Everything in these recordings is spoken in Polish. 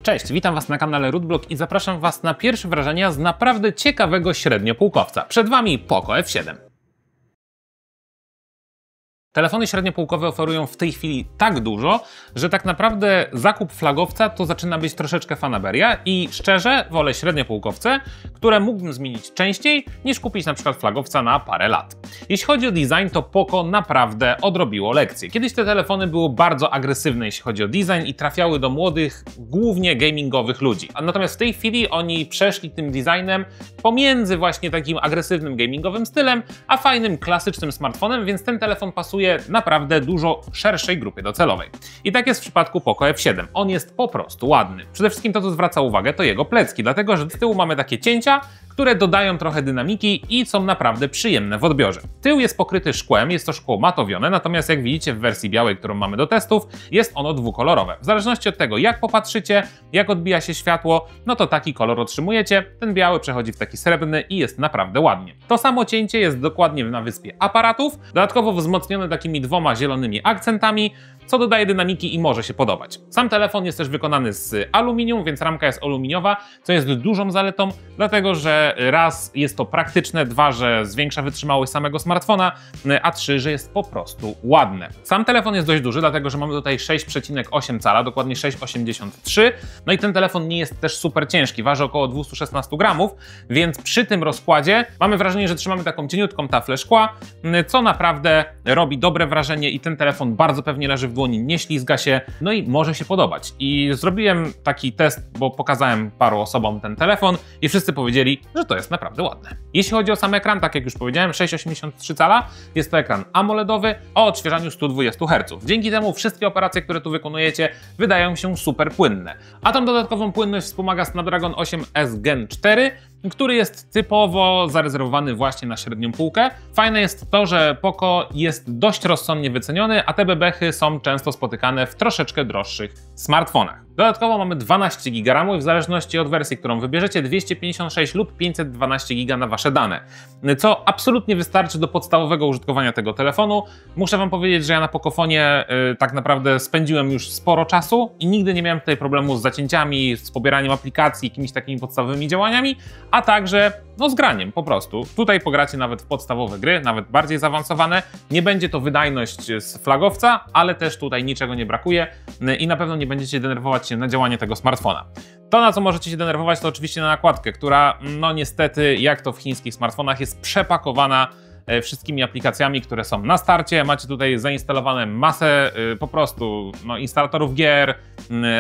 Cześć, witam Was na kanale Rootblock i zapraszam Was na pierwsze wrażenia z naprawdę ciekawego średniopółkowca. Przed Wami Poco F7. Telefony średniopółkowe oferują w tej chwili tak dużo, że tak naprawdę zakup flagowca to zaczyna być troszeczkę fanaberia i szczerze wolę średniopółkowce, które mógłbym zmienić częściej niż kupić na przykład flagowca na parę lat. Jeśli chodzi o design, to Poco naprawdę odrobiło lekcję. Kiedyś te telefony były bardzo agresywne, jeśli chodzi o design i trafiały do młodych, głównie gamingowych ludzi. Natomiast w tej chwili oni przeszli tym designem pomiędzy właśnie takim agresywnym gamingowym stylem, a fajnym, klasycznym smartfonem, więc ten telefon pasuje naprawdę dużo szerszej grupie docelowej. I tak jest w przypadku Poco F7. On jest po prostu ładny. Przede wszystkim to, co zwraca uwagę, to jego plecki, dlatego że z tyłu mamy takie cięcia, które dodają trochę dynamiki i są naprawdę przyjemne w odbiorze. Tył jest pokryty szkłem, jest to szkło matowione, natomiast jak widzicie w wersji białej, którą mamy do testów, jest ono dwukolorowe. W zależności od tego, jak popatrzycie, jak odbija się światło, no to taki kolor otrzymujecie. Ten biały przechodzi w taki srebrny i jest naprawdę ładnie. To samo cięcie jest dokładnie na wyspie aparatów, dodatkowo wzmocnione takimi dwoma zielonymi akcentami, co dodaje dynamiki i może się podobać. Sam telefon jest też wykonany z aluminium, więc ramka jest aluminiowa, co jest dużą zaletą, dlatego że raz jest to praktyczne, dwa, że zwiększa wytrzymałość samego smartfona, a trzy, że jest po prostu ładne. Sam telefon jest dość duży, dlatego że mamy tutaj 6,8 cala, dokładnie 6,83. No i ten telefon nie jest też super ciężki, waży około 216 gramów, więc przy tym rozkładzie mamy wrażenie, że trzymamy taką cieniutką taflę szkła, co naprawdę robi dobre wrażenie i ten telefon bardzo pewnie leży w dłoni, nie ślizga się, no i może się podobać. I zrobiłem taki test, bo pokazałem paru osobom ten telefon i wszyscy powiedzieli, że to jest naprawdę ładne. Jeśli chodzi o sam ekran, tak jak już powiedziałem, 6,83 cala, jest to ekran AMOLEDowy o odświeżaniu 120 Hz. Dzięki temu wszystkie operacje, które tu wykonujecie, wydają się super płynne. A tą dodatkową płynność wspomaga Snapdragon 8S Gen 4, który jest typowo zarezerwowany właśnie na średnią półkę. Fajne jest to, że Poco jest dość rozsądnie wyceniony, a te bebechy są często spotykane w troszeczkę droższych smartfonach. Dodatkowo mamy 12 GB RAMu i w zależności od wersji, którą wybierzecie, 256 lub 512 GB na Wasze dane, co absolutnie wystarczy do podstawowego użytkowania tego telefonu. Muszę Wam powiedzieć, że ja na Pocofonie tak naprawdę spędziłem już sporo czasu i nigdy nie miałem tutaj problemu z zacięciami, z pobieraniem aplikacji, jakimiś takimi podstawowymi działaniami, a także z graniem po prostu. Tutaj pogracie nawet w podstawowe gry, nawet bardziej zaawansowane. Nie będzie to wydajność z flagowca, ale też tutaj niczego nie brakuje i na pewno nie będziecie denerwować się na działanie tego smartfona. To, na co możecie się denerwować, to oczywiście na nakładkę, która niestety, jak to w chińskich smartfonach, jest przepakowana wszystkimi aplikacjami, które są na starcie. Macie tutaj zainstalowane masę po prostu instalatorów gier,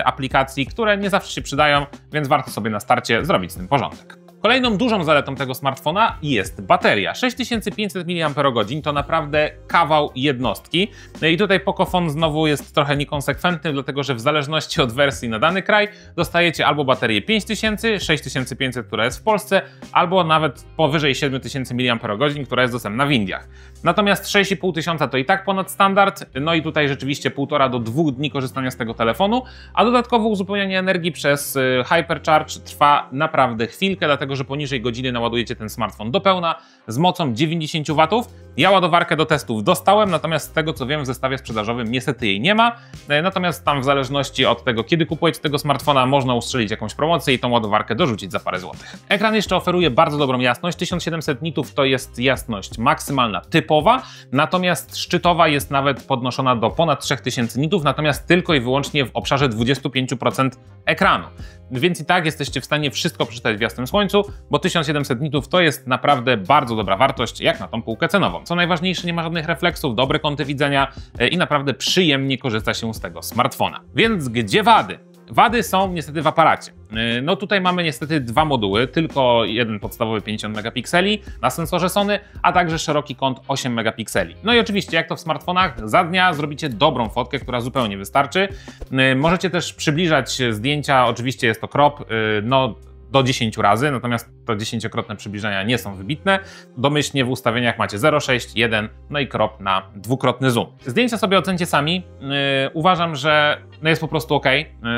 aplikacji, które nie zawsze się przydają, więc warto sobie na starcie zrobić z tym porządek. Kolejną dużą zaletą tego smartfona jest bateria. 6500 mAh to naprawdę kawał jednostki. I tutaj Pocophone znowu jest trochę niekonsekwentny, dlatego że w zależności od wersji na dany kraj dostajecie albo baterię 5000, 6500, która jest w Polsce, albo nawet powyżej 7000 mAh, która jest dostępna w Indiach. Natomiast 6500 to i tak ponad standard, no i tutaj rzeczywiście 1,5 do 2 dni korzystania z tego telefonu, a dodatkowo uzupełnianie energii przez Hypercharge trwa naprawdę chwilkę, dlatego że poniżej godziny naładujecie ten smartfon do pełna z mocą 90 W. Ja ładowarkę do testów dostałem, natomiast z tego co wiem w zestawie sprzedażowym niestety jej nie ma, natomiast tam w zależności od tego, kiedy kupujecie tego smartfona, można ustrzelić jakąś promocję i tą ładowarkę dorzucić za parę złotych. Ekran jeszcze oferuje bardzo dobrą jasność, 1700 nitów to jest jasność maksymalna typowa, natomiast szczytowa jest nawet podnoszona do ponad 3000 nitów, natomiast tylko i wyłącznie w obszarze 25% ekranu. Więc i tak jesteście w stanie wszystko przeczytać w jasnym słońcu, bo 1700 nitów to jest naprawdę bardzo dobra wartość jak na tą półkę cenową. Co najważniejsze, nie ma żadnych refleksów, dobre kąty widzenia i naprawdę przyjemnie korzysta się z tego smartfona. Więc gdzie wady? Wady są niestety w aparacie. No tutaj mamy niestety dwa moduły, tylko jeden podstawowy 50 megapikseli na sensorze Sony, a także szeroki kąt 8 megapikseli. No i oczywiście jak to w smartfonach, za dnia zrobicie dobrą fotkę, która zupełnie wystarczy. Możecie też przybliżać zdjęcia, oczywiście jest to crop, do 10 razy, natomiast to 10-krotne przybliżenia nie są wybitne. Domyślnie w ustawieniach macie 0,6, 1, no i crop na dwukrotny zoom. Zdjęcia sobie ocencie sami. Uważam, że jest po prostu ok.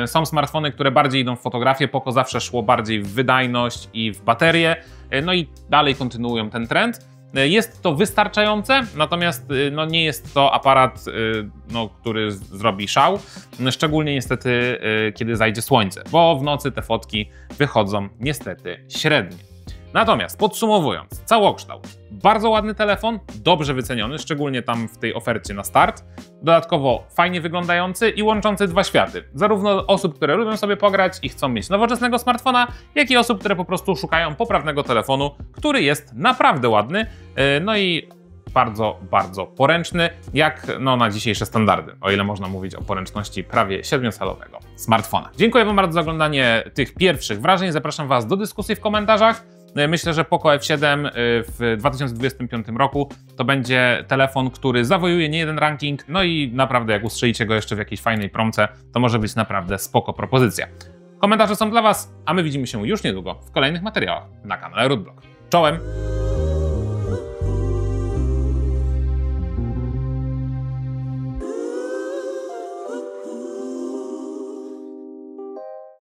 Są smartfony, które bardziej idą w fotografię. Poco zawsze szło bardziej w wydajność i w baterię. No i dalej kontynuują ten trend. Jest to wystarczające, natomiast no, nie jest to aparat, no, który zrobi szał, szczególnie niestety kiedy zajdzie słońce, bo w nocy te fotki wychodzą niestety średnie. Natomiast podsumowując, całokształt. Bardzo ładny telefon, dobrze wyceniony, szczególnie tam w tej ofercie na start. Dodatkowo fajnie wyglądający i łączący dwa światy. Zarówno osób, które lubią sobie pograć i chcą mieć nowoczesnego smartfona, jak i osób, które po prostu szukają poprawnego telefonu, który jest naprawdę ładny, no i bardzo, bardzo poręczny, jak no, na dzisiejsze standardy, o ile można mówić o poręczności prawie 7-calowego smartfona. Dziękuję Wam bardzo za oglądanie tych pierwszych wrażeń. Zapraszam Was do dyskusji w komentarzach. Myślę, że Poco F7 w 2025 roku to będzie telefon, który zawojuje niejeden ranking, no i naprawdę jak ustrzelicie go jeszcze w jakiejś fajnej promce, to może być naprawdę spoko propozycja. Komentarze są dla Was, a my widzimy się już niedługo w kolejnych materiałach na kanale Rootblog. Czołem!